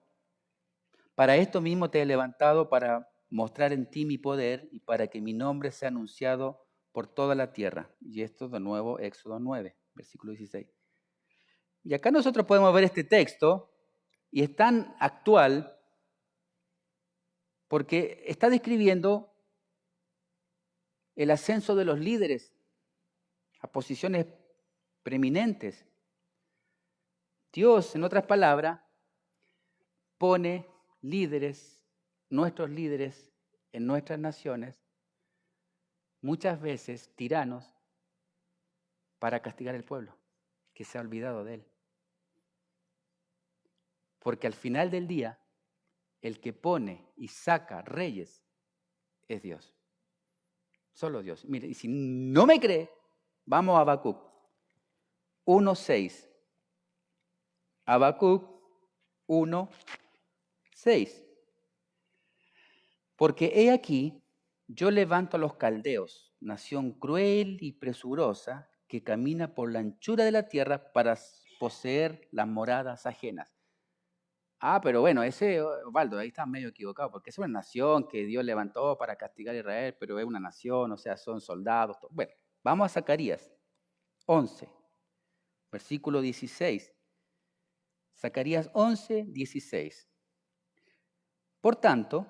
[SPEAKER 1] para esto mismo te he levantado, para mostrar en ti mi poder y para que mi nombre sea anunciado por toda la tierra. Y esto de nuevo, Éxodo 9, versículo 16. Y acá nosotros podemos ver este texto y es tan actual porque está describiendo el ascenso de los líderes a posiciones preeminentes. Dios, en otras palabras, pone líderes, nuestros líderes en nuestras naciones, muchas veces tiranos, para castigar al pueblo que se ha olvidado de él. Porque al final del día, el que pone y saca reyes es Dios. Solo Dios. Mire, y si no me cree, vamos a Habacuc 1:6. Habacuc 1:6. Porque he aquí, yo levanto a los caldeos, nación cruel y presurosa, que camina por la anchura de la tierra para poseer las moradas ajenas. Pero bueno, ese, Osvaldo, ahí está medio equivocado, porque es una nación que Dios levantó para castigar a Israel, pero es una nación, o sea, son soldados. Bueno, vamos a Zacarías 11, versículo 16. Zacarías 11:16. Por tanto,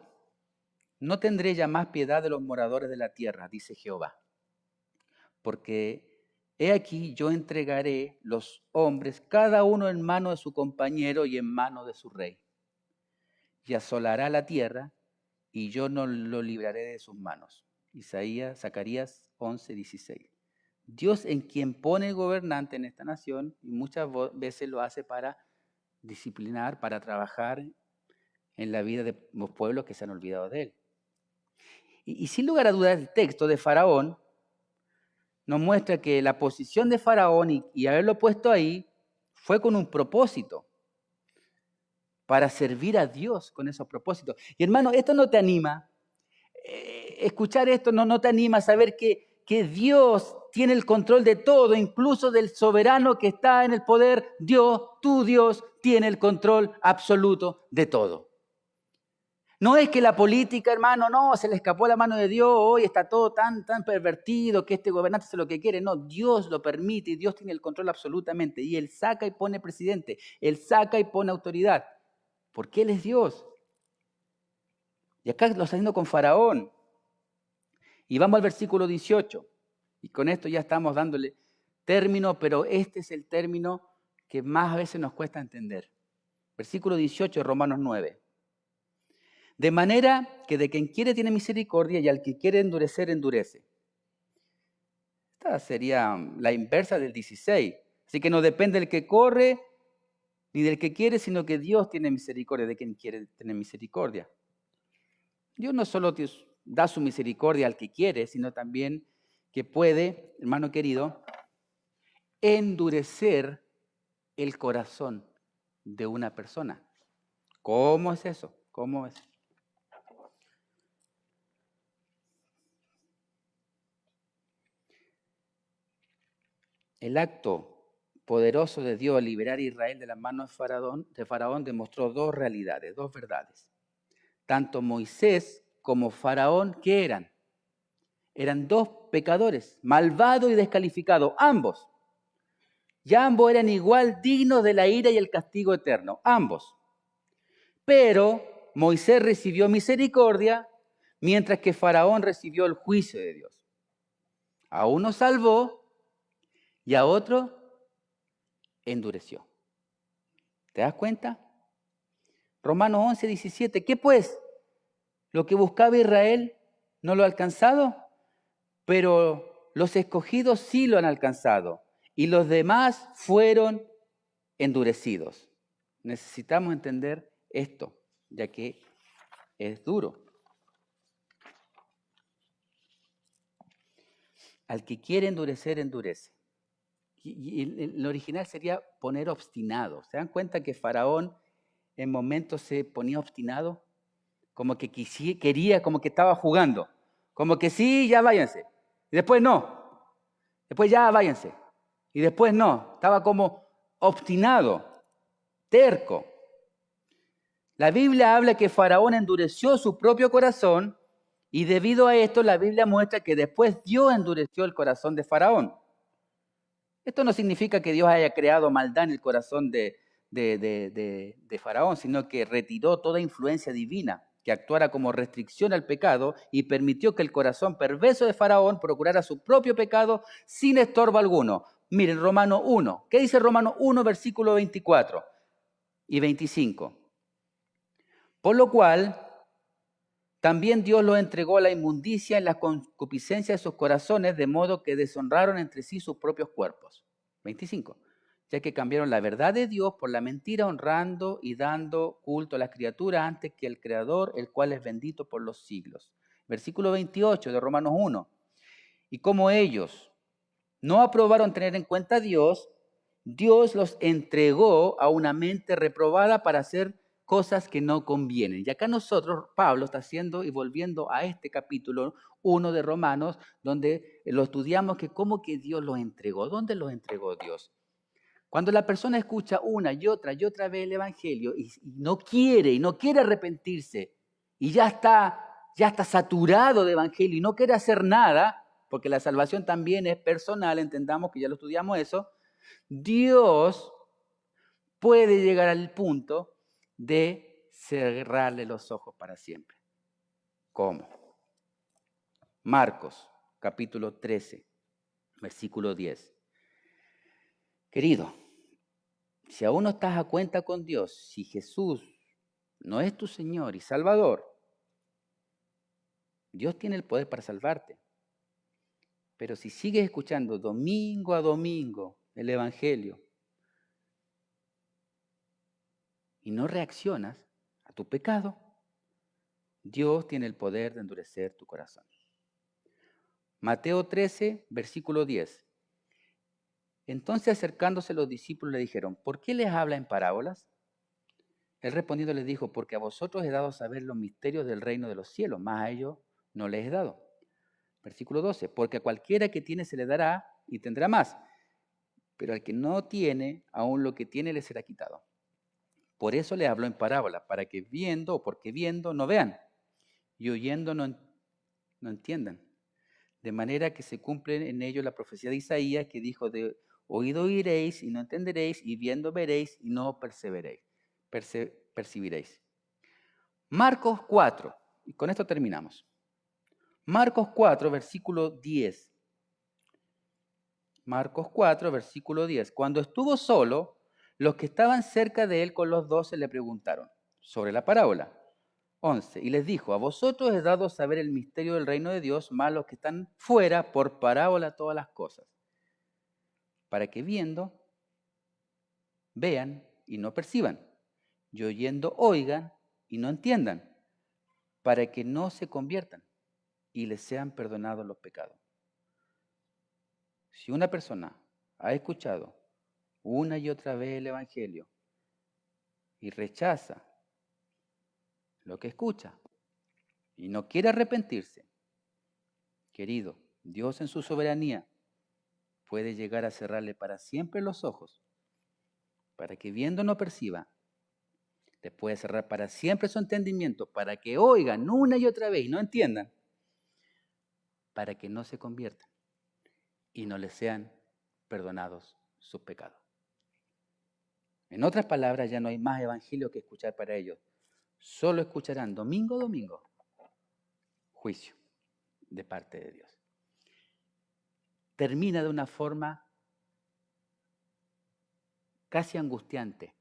[SPEAKER 1] no tendré ya más piedad de los moradores de la tierra, dice Jehová, porque he aquí yo entregaré los hombres, cada uno en mano de su compañero y en mano de su rey. Y asolará la tierra, y yo no lo libraré de sus manos. Zacarías 11:16. Dios en quien pone gobernante en esta nación, y muchas veces lo hace para disciplinar, para trabajar en la vida de los pueblos que se han olvidado de él. Y sin lugar a dudas, el texto de Faraón nos muestra que la posición de Faraón y haberlo puesto ahí fue con un propósito, para servir a Dios con esos propósitos. Y hermano, esto no te anima, escuchar esto no te anima a saber que Dios tiene el control de todo, incluso del soberano que está en el poder. Tu Dios, tiene el control absoluto de todo. No es que la política, hermano, no, se le escapó la mano de Dios, hoy está todo tan pervertido que este gobernante hace lo que quiere. No, Dios lo permite y Dios tiene el control absolutamente. Y Él saca y pone presidente, Él saca y pone autoridad, porque Él es Dios. Y acá lo está haciendo con Faraón. Y vamos al versículo 18. Y con esto ya estamos dándole término, pero este es el término que más a veces nos cuesta entender. Versículo 18 de Romanos 9. De manera que de quien quiere tiene misericordia y al que quiere endurecer, endurece. Esta sería la inversa del 16. Así que no depende del que corre ni del que quiere, sino que Dios tiene misericordia de quien quiere tener misericordia. Dios no solo da su misericordia al que quiere, sino también que puede, hermano querido, endurecer el corazón de una persona. ¿Cómo es eso? ¿Cómo es? El acto poderoso de Dios al liberar a Israel de las manos de Faraón demostró dos realidades, dos verdades. Tanto Moisés como Faraón, ¿qué eran? Eran dos pecadores, malvados y descalificados, ambos. Y ambos eran igual dignos de la ira y el castigo eterno, ambos. Pero Moisés recibió misericordia, mientras que Faraón recibió el juicio de Dios. A uno salvó y a otro endureció. ¿Te das cuenta? Romanos 11, 17. ¿Qué pues? Lo que buscaba Israel no lo ha alcanzado, pero los escogidos sí lo han alcanzado y los demás fueron endurecidos. Necesitamos entender esto, ya que es duro. Al que quiere endurecer, endurece. Y el original sería poner obstinado. ¿Se dan cuenta que Faraón en momentos se ponía obstinado? Como que quería, como que estaba jugando. Como que sí, ya váyanse. Y después no. Después ya váyanse. Y después no. Estaba como obstinado, terco. La Biblia habla que Faraón endureció su propio corazón y debido a esto la Biblia muestra que después Dios endureció el corazón de Faraón. Esto no significa que Dios haya creado maldad en el corazón de Faraón, sino que retiró toda influencia divina que actuara como restricción al pecado y permitió que el corazón perverso de Faraón procurara su propio pecado sin estorbo alguno. Miren, Romano 1. ¿Qué dice Romano 1, versículo 24 y 25? Por lo cual, también Dios los entregó a la inmundicia en la concupiscencia de sus corazones, de modo que deshonraron entre sí sus propios cuerpos. 25. Ya que cambiaron la verdad de Dios por la mentira, honrando y dando culto a las criaturas antes que el Creador, el cual es bendito por los siglos. Versículo 28 de Romanos 1. Y como ellos no aprobaron tener en cuenta a Dios, Dios los entregó a una mente reprobada para hacer cosas que no convienen. Y acá nosotros, Pablo está haciendo y volviendo a este capítulo 1 de Romanos, donde lo estudiamos, que cómo que Dios los entregó. ¿Dónde los entregó Dios? Cuando la persona escucha una y otra vez el Evangelio y no quiere arrepentirse y ya está saturado de Evangelio y no quiere hacer nada, porque la salvación también es personal, entendamos que ya lo estudiamos eso, Dios puede llegar al punto de cerrarle los ojos para siempre. ¿Cómo? Marcos, capítulo 13, versículo 10. Querido, si aún no estás a cuenta con Dios, si Jesús no es tu Señor y Salvador, Dios tiene el poder para salvarte. Pero si sigues escuchando domingo a domingo el Evangelio y no reaccionas a tu pecado, Dios tiene el poder de endurecer tu corazón. Mateo 13, versículo 10. Entonces acercándose los discípulos le dijeron, ¿por qué les habla en parábolas? Él respondiendo les dijo, porque a vosotros he dado a saber los misterios del reino de los cielos, mas a ellos no les he dado. Versículo 12, porque a cualquiera que tiene se le dará y tendrá más, pero al que no tiene, aún lo que tiene le será quitado. Por eso le hablo en parábola, para que viendo, o porque viendo, no vean, y oyendo no entiendan. De manera que se cumple en ello la profecía de Isaías, que dijo, de oído oiréis y no entenderéis, y viendo veréis y no percibiréis. Marcos 4, y con esto terminamos. Marcos 4, versículo 10. Marcos 4, versículo 10. Cuando estuvo solo, los que estaban cerca de él con los 12 le preguntaron sobre la parábola. 11. Y les dijo, a vosotros he dado saber el misterio del reino de Dios, más los que están fuera, por parábola todas las cosas, para que viendo, vean y no perciban, y oyendo, oigan y no entiendan, para que no se conviertan y les sean perdonados los pecados. Si una persona ha escuchado una y otra vez el Evangelio y rechaza lo que escucha y no quiere arrepentirse, querido, Dios en su soberanía puede llegar a cerrarle para siempre los ojos, para que viendo no perciba, le puede cerrar para siempre su entendimiento, para que oigan una y otra vez y no entiendan, para que no se conviertan y no les sean perdonados sus pecados. En otras palabras, ya no hay más evangelio que escuchar para ellos. Solo escucharán domingo a domingo juicio de parte de Dios. Termina de una forma casi angustiante,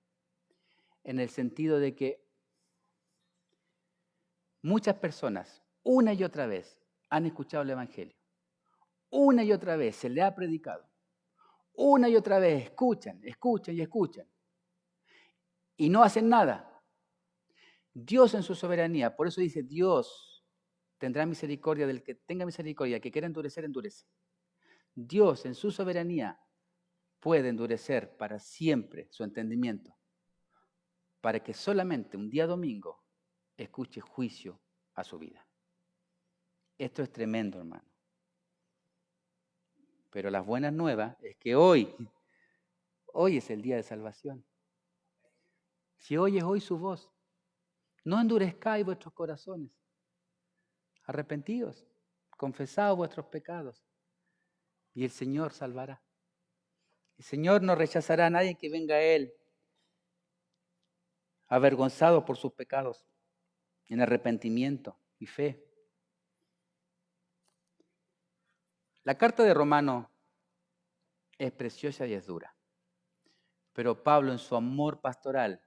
[SPEAKER 1] en el sentido de que muchas personas, una y otra vez, han escuchado el Evangelio. Una y otra vez se le ha predicado. Una y otra vez escuchan y escuchan. Y no hacen nada. Dios en su soberanía, por eso dice, Dios tendrá misericordia del que tenga misericordia, el que quiera endurecer, endurece. Dios en su soberanía puede endurecer para siempre su entendimiento, para que solamente un día domingo escuche juicio a su vida. Esto es tremendo, hermano. Pero las buenas nuevas es que hoy es el día de salvación. Si oyes hoy su voz, no endurezcáis vuestros corazones. Arrepentidos, confesaos vuestros pecados y el Señor salvará. El Señor no rechazará a nadie que venga a Él avergonzado por sus pecados, en arrepentimiento y fe. La carta de Romanos es preciosa y es dura, pero Pablo en su amor pastoral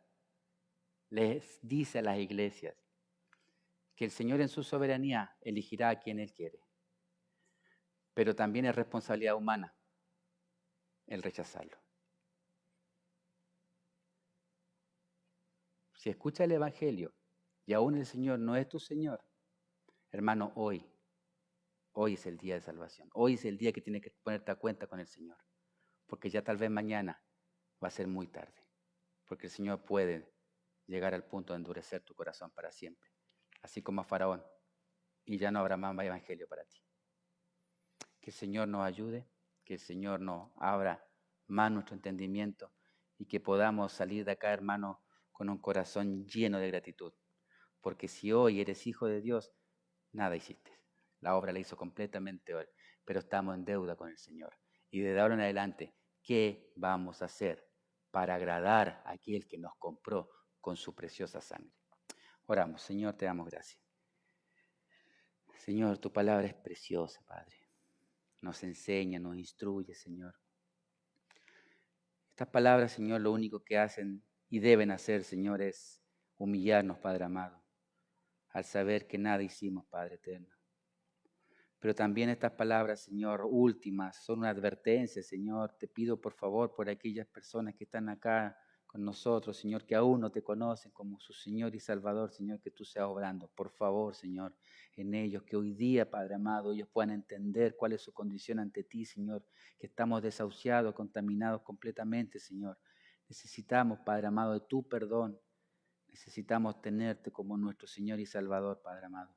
[SPEAKER 1] les dice a las iglesias que el Señor en su soberanía elegirá a quien Él quiere, pero también es responsabilidad humana el rechazarlo. Si escucha el Evangelio y aún el Señor no es tu Señor, hermano, hoy es el día de salvación. Hoy es el día que tienes que ponerte a cuenta con el Señor, porque ya tal vez mañana va a ser muy tarde, porque el Señor puede llegar al punto de endurecer tu corazón para siempre, así como a Faraón, y ya no habrá más Evangelio para ti. Que el Señor nos ayude, que el Señor nos abra más nuestro entendimiento y que podamos salir de acá, hermano, con un corazón lleno de gratitud. Porque si hoy eres hijo de Dios, nada hiciste. La obra la hizo completamente Él, pero estamos en deuda con el Señor. Y desde ahora en adelante, ¿qué vamos a hacer para agradar a aquel que nos compró con su preciosa sangre? Oramos. Señor, te damos gracias. Señor, tu palabra es preciosa, Padre. Nos enseña, nos instruye, Señor. Estas palabras, Señor, lo único que hacen y deben hacer, Señor, es humillarnos, Padre amado, al saber que nada hicimos, Padre eterno. Pero también estas palabras, Señor, últimas, son una advertencia, Señor. Te pido, por favor, por aquellas personas que están acá con nosotros, Señor, que aún no te conocen como su Señor y Salvador, Señor, que tú seas obrando. Por favor, Señor, en ellos, que hoy día, Padre amado, ellos puedan entender cuál es su condición ante ti, Señor, que estamos desahuciados, contaminados completamente, Señor. Necesitamos, Padre amado, de tu perdón. Necesitamos tenerte como nuestro Señor y Salvador, Padre amado.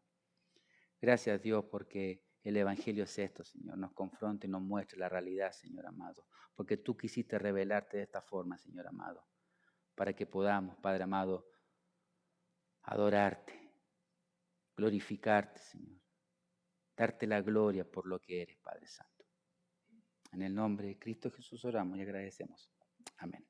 [SPEAKER 1] Gracias, Dios, porque el Evangelio es esto, Señor. Nos confronta y nos muestra la realidad, Señor amado. Porque tú quisiste revelarte de esta forma, Señor amado, para que podamos, Padre amado, adorarte, glorificarte, Señor. Darte la gloria por lo que eres, Padre Santo. En el nombre de Cristo Jesús oramos y agradecemos. Amén.